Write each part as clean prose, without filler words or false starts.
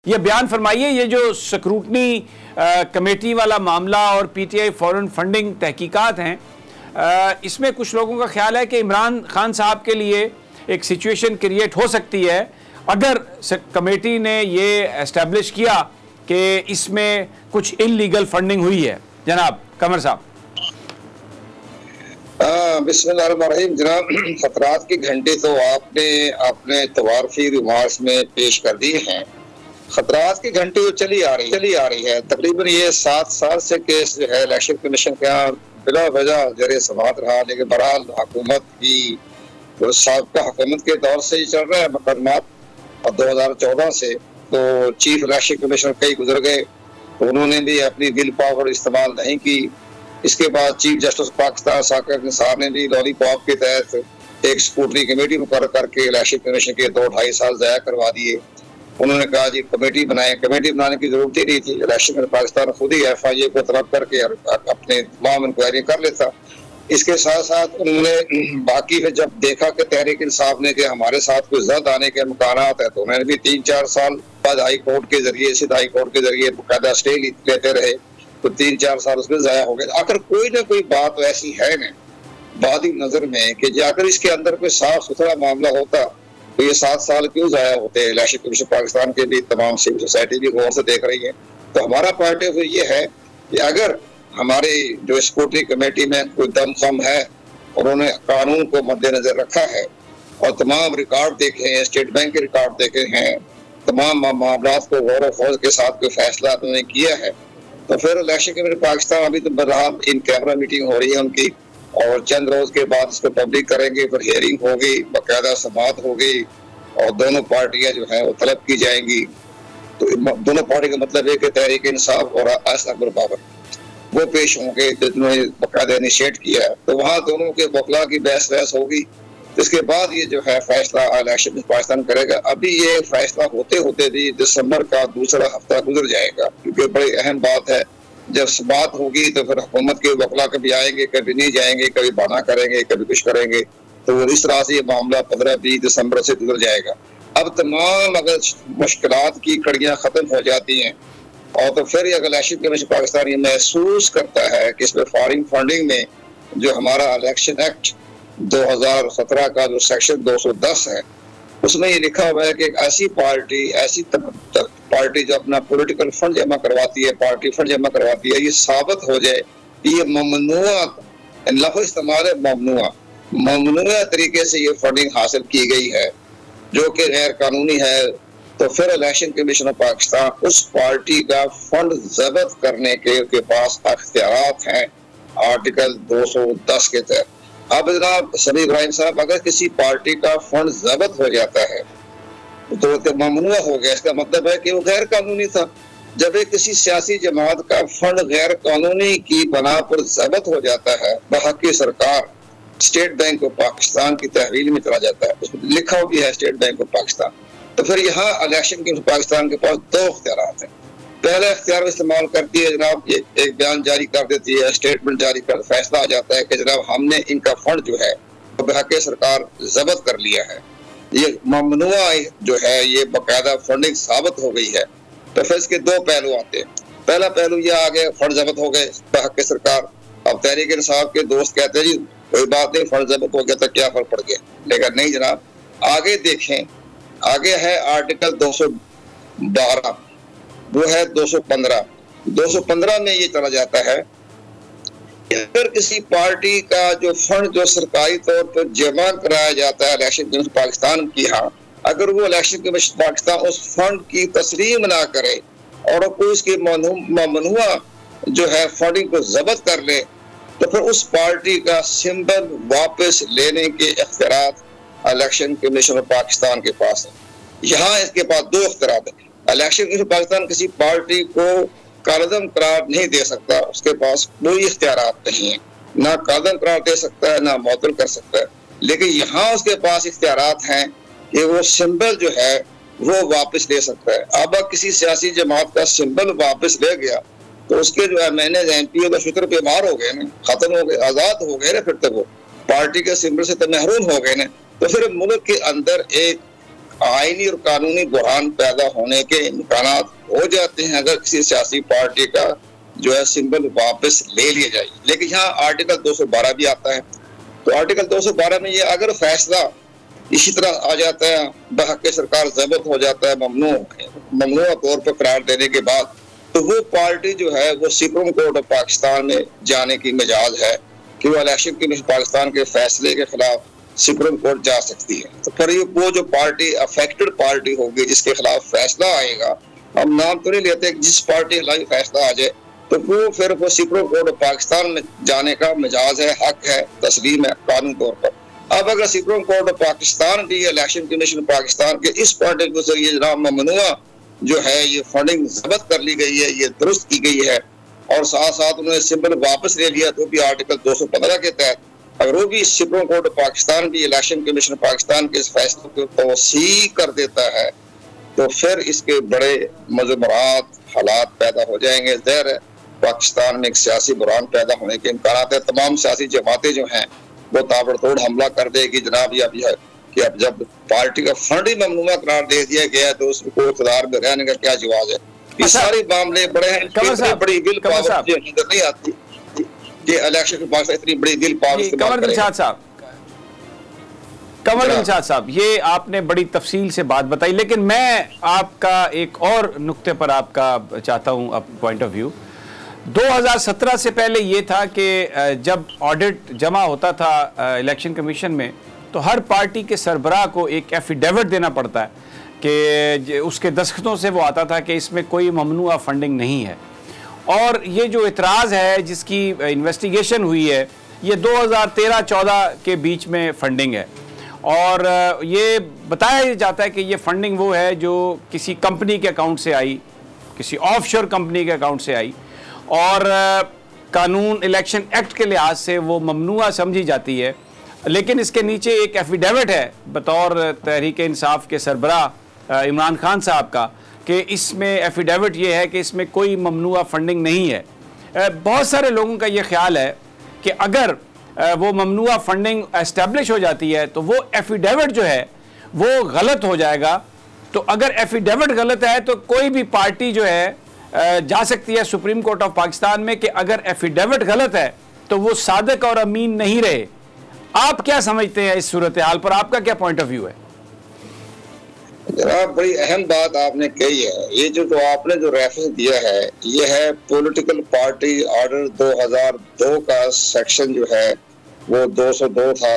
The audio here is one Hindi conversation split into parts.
ये बयान फरमाइए, ये जो स्क्रूटनी कमेटी वाला मामला और पीटीआई फॉरेन फंडिंग तहकीकात हैं, इसमें कुछ लोगों का ख्याल है कि इमरान खान साहब के लिए एक सिचुएशन क्रिएट हो सकती है अगर कमेटी ने ये एस्टेब्लिश किया कि इसमें कुछ इल्लीगल फंडिंग हुई है। जनाब कमर साहब। बिस्मिल्लाहिर्रहमानिर्रहीम। जनाब, खतरात की घंटी तो आपने अपने तवारफी रिमार्क्स में पेश कर दी हैं। खतरात की घंटी तो चली आ रही है। तकरीबन ये 7 साल से केस जो है इलेक्शन कमीशन का बिला वजह जरिए समात रहा, लेकिन बहरहाल हुकूमत की साबिका हुकूमत के दौर से ही चल रहा है मुकदमात, और 2014 से तो चीफ इलेक्शन कमीशनर कई गुजर गए, तो उन्होंने भी अपनी विल पावर इस्तेमाल नहीं की। इसके बाद चीफ जस्टिस पाकिस्तान साकिब निसार ने भी लॉलीपॉप के तहत एक स्क्रूटनी कमेटी मुकर्रर करके इलेक्शन कमीशन के 2-2.5 साल ज़ाया करवा दिए। उन्होंने कहा जी कमेटी बनाए, कमेटी बनाने की जरूरत ही नहीं थी। इलेक्शन पाकिस्तान खुद ही FIA को तलब करके अपने तमाम इंक्वायरी कर लेता। इसके साथ साथ उन्होंने बाकी फिर जब देखा कि तहरीक इंसाफ ने कि हमारे साथ कोई जद आने के इम्कानात है, तो उन्होंने भी 3-4 साल बाद हाई कोर्ट के जरिए सिद्ध हाई कोर्ट के जरिए बाकायदा स्टे लेते रहे, तो 3-4 साल उसमें ज़ाया हो गए। आखिर कोई ना कोई बात तो ऐसी है ना बादी नजर में कि अगर इसके अंदर कोई साफ सुथरा मामला होता तो ये 7 साल क्यों ज़ाया होते। इलेक्शन कमीशन पाकिस्तान के भी तमाम सिविल सोसाइटी भी गौर से देख रही है। तो हमारा पॉइंट ऑफ व्यू ये है कि अगर हमारे जो स्क्रूटनी कमेटी में कोई दमखम है, उन्होंने कानून को मद्देनजर रखा है और तमाम रिकॉर्ड देखे हैं, स्टेट बैंक के रिकॉर्ड देखे हैं, तमाम मामला को गौर व फौज के साथ कोई फैसला उन्होंने किया है, तो फिर इलेक्शन कमीशन पाकिस्तान अभी तो बहरहाल इन कैमरा मीटिंग हो रही है उनकी, और चंद रोज के बाद इसको पब्लिक करेंगे, फिर हियरिंग होगी, बाकायदा समाअत होगी और दोनों पार्टियां जो है वो तलब की जाएंगी। तो दोनों पार्टी का मतलब है कि तहरीक इंसाफ और अकबर बाबर वो पेश होंगे जिन्होंने बाकायदा इनिशिएट किया है, तो वहाँ दोनों के वकला की बहस होगी। इसके बाद ये जो है फैसला इलेक्शन पाकिस्तान करेगा। अभी ये फैसला होते होते भी दिसंबर का दूसरा हफ्ता गुजर जाएगा, क्योंकि बड़ी अहम बात है। जब बात होगी तो फिर हुकूमत के वकला कभी आएंगे, कभी नहीं जाएंगे, कभी बहाना करेंगे, कभी कुछ करेंगे, तो इस तरह से ये मामला 15-20 दिसंबर से गुजर जाएगा। अब तमाम अगर मुश्किलात की कड़ियाँ खत्म हो जाती हैं और तो फिर अगर इलेक्शन कमीशन पाकिस्तान ये महसूस करता है कि इसमें फॉरेन फंडिंग में जो हमारा इलेक्शन एक्ट 2017 का जो सेक्शन 210 है उसमें ये लिखा हुआ है कि एक ऐसी पार्टी जो अपना पॉलिटिकल फंड जमा करवाती है, पार्टी फंड जमा करवाती है, ये साबित हो जाए कि ये ममनुआ, लफ्ज़ इस्तेमाल है ममनुआ तरीके से ये फंडिंग हासिल की गई है जो कि गैर कानूनी है, तो फिर इलेक्शन कमीशन ऑफ पाकिस्तान उस पार्टी का फंड जब्त करने के पास अख्तियारात हैं आर्टिकल 210 के तहत। अब जनाब समी इब्राहिम साहब, अगर किसी पार्टी का फंड जब्त हो जाता है तो ममनुआ हो गया, इसका मतलब है कि वो गैर कानूनी था। जब एक किसी सियासी जमात का फंड गैर कानूनी की बना पर जब्त हो जाता है, बहक़ सरकार स्टेट बैंक ऑफ पाकिस्तान की तहवील में चला जाता है, उसमें लिखा भी है स्टेट बैंक ऑफ पाकिस्तान, तो फिर यहाँ इलेक्शन कमीशन पाकिस्तान के पास 2 इख्तियारात हैं। पहला इख्तियार इस्तेमाल करती है जनाब, ये एक बयान जारी कर देती है, स्टेटमेंट जारी कर फैसला आ जाता है कि जनाब हमने इनका फंड जो है वो बहक़ सरकार जब्त कर लिया है, ये ममनुआ जो है ये बाकायदा फंडिंग साबित हो गई है। तो फिर इसके 2 पहलू आते हैं। पहला पहलू ये आ गया, फंड जब्त हो गए बहक़ सरकार। अब तहरीक इंसाफ के दोस्त कहते हैं जी कोई बात नहीं, फंड जब्त हो गया तो क्या फर्क पड़ गया, लेकिन नहीं जनाब, आगे देखें, आगे है आर्टिकल 212, वो है 215 में ये चला जाता है अगर किसी पार्टी का जो फंड जो सरकारी तौर पर जमा कराया जाता है इलेक्शन कमीशन पाकिस्तान की, हाँ, अगर वो इलेक्शन कमीशन पाकिस्तान उस फंड की तस्लीम ना करे और कोई उसकी ममनुआ जो है फंडिंग को जब्त कर ले, तो फिर उस पार्टी का सिंबल वापस लेने के इख्तियारात इलेक्शन कमीशन पाकिस्तान के पास है। यहाँ इसके पास 2 इख्तियारात है। इलेक्शन कमीशन पाकिस्तान किसी पार्टी को कालदम करार नहीं दे सकता, उसके पास कोई इख्तियारात नहीं है, ना कालदम करार दे सकता है ना मुअत्तल कर सकता है, लेकिन यहाँ उसके पास इख्तियारात हैं कि वो सिंबल जो है वो वापस ले सकता है। अब किसी सियासी जमात का सिंबल वापस ले गया तो उसके जो है MP तो शुक्र बेमार हो गए ना, खत्म हो गए, आजाद हो गए ना, फिर तो वो पार्टी के सिंबल से तो महरूम हो गए ना। तो फिर मुल्क के अंदर एक आईनी और कानूनी बुरहान पैदा होने के इम्कान हो जाते हैं अगर किसी सियासी पार्टी का जो है सिंबल वापस ले लिया जाए। लेकिन यहाँ आर्टिकल 212 भी आता है, तो आर्टिकल 212 में ये अगर फैसला इसी तरह आ जाता है, बहक सरकार ज़ब्त हो जाता है ममनुआ तौर पर करार देने के बाद, तो वो पार्टी जो है वो सुप्रीम कोर्ट ऑफ पाकिस्तान में जाने की मिजाज है कि वो इलेक्शन कमीशन पाकिस्तान के फैसले के खिलाफ सुप्रीम कोर्ट जा सकती है। तो फिर वो जो पार्टी अफेक्टेड पार्टी होगी जिसके खिलाफ फैसला आएगा, हम नाम तो नहीं लेते, जिस पार्टी के खिलाफ फैसला आ जाए तो वो फिर वो सुप्रीम कोर्ट ऑफ पाकिस्तान में जाने का मिजाज है, हक है, तस्लीम है कानूनी तौर पर। अब अगर सुप्रीम कोर्ट ऑफ पाकिस्तान भी इलेक्शन कमीशन पाकिस्तान के इस पॉइंट ऑफ व्यू से ये जनाब ममनुआ जो है ये फंडिंग जब्त कर ली गई है, ये दुरुस्त की गई है और साथ साथ उन्होंने सिंबल वापस ले लिया, तो भी आर्टिकल 215 के तहत अगर वो भी सुप्रीम कोर्ट ऑफ पाकिस्तान भी इलेक्शन कमीशन पाकिस्तान के इस फैसले को तौसीह कर देता है, तो फिर इसके बड़े मज़मुरात हालात पैदा हो जाएंगे। ज़ाहिर है पाकिस्तान में एक सियासी बुरान पैदा होने के इम्कान है। तमाम सियासी जमातें जो हैं वो ताबड़तोड़ हमला कर देगी जनाब, यह कि अब जब पार्टी का फंड ही ममनुआ करार दे दिया गया तो उसको इक़्तिदार में रहने का क्या जवाब है। ये सारे मामले बड़े हैं, बड़ी विल पावर नहीं आती कि इलेक्शन में पाकिस्तान इतनी बड़ी विल पावर। कमर दिलशाद साहब, ये आपने बड़ी तफसील से बात बताई, लेकिन मैं आपका एक और नुक्ते पर आपका चाहता हूँ पॉइंट ऑफ व्यू। 2017 से पहले ये था कि जब ऑडिट जमा होता था इलेक्शन कमीशन में तो हर पार्टी के सरबराह को एक एफिडेविट देना पड़ता है कि उसके दस्तखतों से वो आता था कि इसमें कोई ममनुआ फंडिंग नहीं है। और ये जो इतराज़ है जिसकी इन्वेस्टिगेशन हुई है ये 2013-14 के बीच में फंडिंग है और ये बताया जाता है कि ये फंडिंग वो है जो किसी कंपनी के अकाउंट से आई, किसी ऑफशोर कंपनी के अकाउंट से आई और कानून इलेक्शन एक्ट के लिहाज से वो ममनुआ समझी जाती है। लेकिन इसके नीचे एक एफिडेविट है बतौर तहरीक इंसाफ के सरबराह इमरान खान साहब का कि इसमें एफिडेविट ये है कि इसमें कोई ममनुआ फंडिंग नहीं है। बहुत सारे लोगों का ये ख्याल है कि अगर वो ममनुआ फंडिंग एस्टेब्लिश हो जाती है तो वो एफिडेविट जो है वो गलत हो जाएगा। तो अगर एफिडेविट गलत है तो कोई भी पार्टी जो है जा सकती है सुप्रीम कोर्ट ऑफ पाकिस्तान में कि अगर एफिडेविट गलत है तो वो सादिक और अमीन नहीं रहे। आप क्या समझते हैं इस सूरत हाल पर, आपका क्या पॉइंट ऑफ व्यू है? जनाब बड़ी अहम बात आपने कही है। ये जो आपने जो रेफरेंस दिया है ये है पॉलिटिकल पार्टी ऑर्डर 2002 का सेक्शन जो है वो 202 था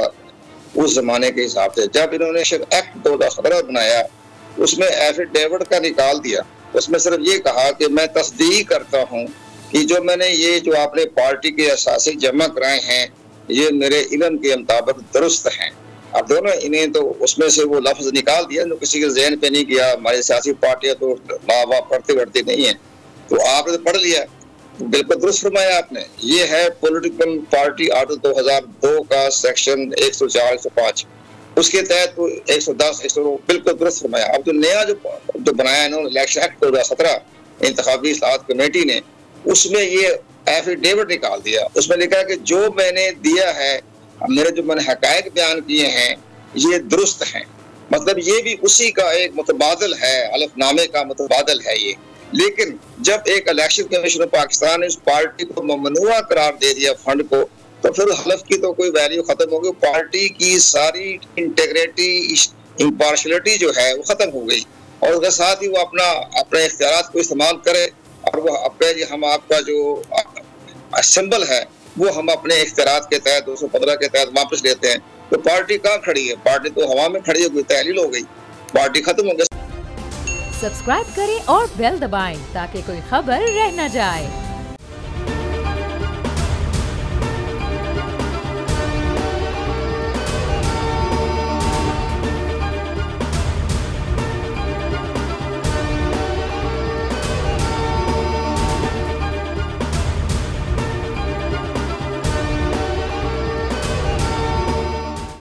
उस जमाने के हिसाब से। जब इन्होंने एक्ट 2017 बनाया उसमें एफिडेविट का निकाल दिया, उसमें सिर्फ ये कहा कि मैं तस्दीक करता हूँ कि जो मैंने ये जो आपने पार्टी के असासी जमा कराए हैं ये मेरे इल्म के मुताबिक दुरुस्त हैं। अब दोनों इन्हें तो उसमें से वो लफ्ज निकाल दिया जो किसी के जहन पे नहीं किया। हमारी सियासी पार्टियां तो वाह पढ़ती बढ़ती नहीं है, तो आपने तो पढ़ लिया, बिल्कुल दुरुस्त फरमाया आपने। ये है पॉलिटिकल पार्टी ऑर्डर 2002 का सेक्शन 104, 105, उसके तहत तो 110, 109 बिल्कुल दुरुस्त फरमाया। अब जो नया जो बनाया इन्होंने इलेक्शन एक्ट 2017 इंतखाबी इस्लाहत कमेटी ने, उसमें ये एफिडेविट निकाल दिया। उसमें लिखा कि जो मैंने दिया है, मेरे जो मैंने हकायक बयान किए हैं ये दुरुस्त हैं। मतलब ये भी उसी का एक मुतबादल है, हलफनामे का मुतबादल है ये। लेकिन जब एक इलेक्शन कमीशन पाकिस्तान ने उस पार्टी को ममनुआ करार दे दिया फंड को, तो फिर हलफ की तो कोई वैल्यू खत्म हो गई। पार्टी की सारी इंटेग्रिटी, इम्पार्शलिटी जो है वो खत्म हो गई और उसके साथ ही वो अपने इख्तियारात को इस्तेमाल करे और वो अपने हम आपका जो सिंबल है वो हम अपने इख्तियारात के तहत 215 के तहत वापस लेते हैं। तो पार्टी कहाँ खड़ी है? पार्टी तो हवा में खड़ी हो गई, तहलील हो गई, पार्टी खत्म हो गई। सब्सक्राइब करें और बेल दबाएं ताकि कोई खबर रह न जाए।